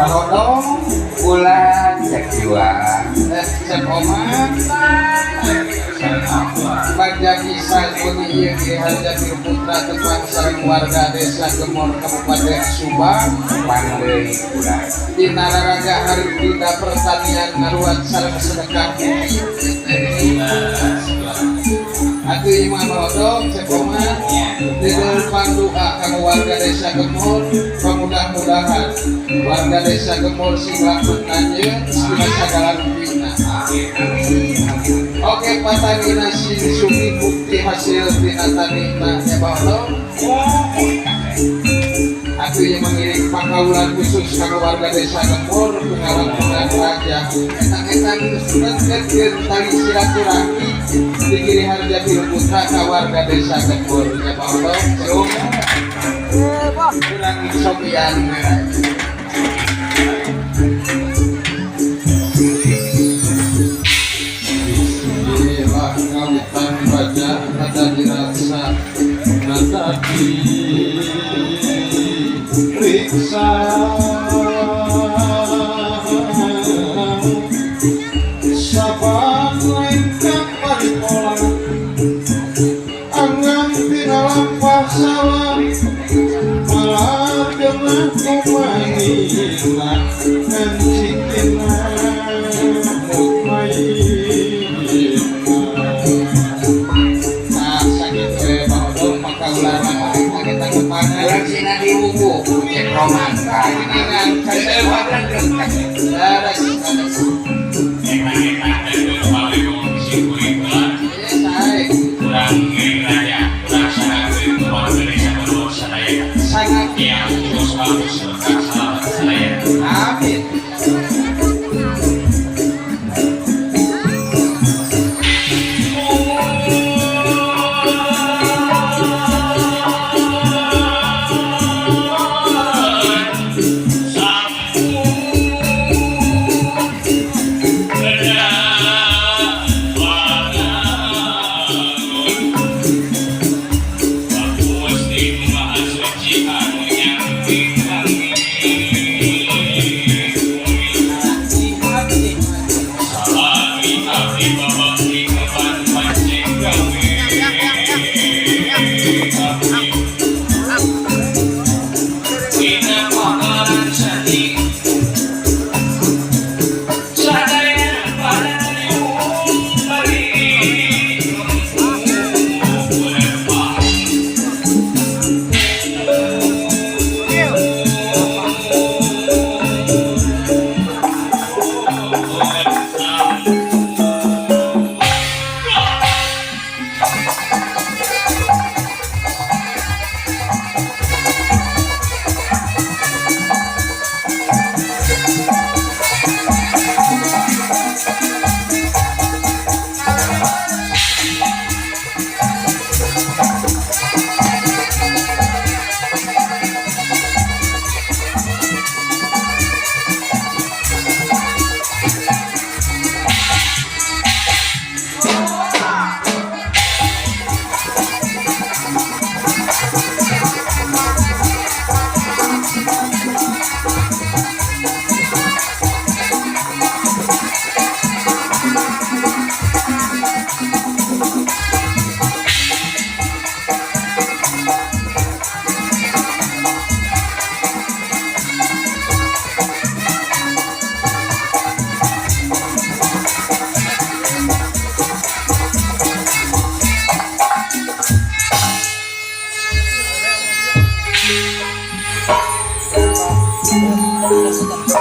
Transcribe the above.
Pahodong bulan cek jiwa cek oman bagja kisah puni ieu Haji Putra tepang sareng warga desa Gemor Kabupaten Subang Pandai Kuda dina raraga hari Bunda Pertanian ngaruat sareng sedekah atuh imam hodong cek oman didel pandoa kang warga desa Gemor mudah-mudahan warga desa Gemor sing lampun nanjeun dina sagala rupina. Oke patagina sing sugi bukti hasil tina tanina nya bahlong. Atuh yang mengiring pakaulan khusus kanggo warga desa Gemor pengalampunan raja. Eta-eta geus suratkeun tali silaturahmi dikiri harja Putra ka warga desa Gemor nya bahlong. Kurang sopian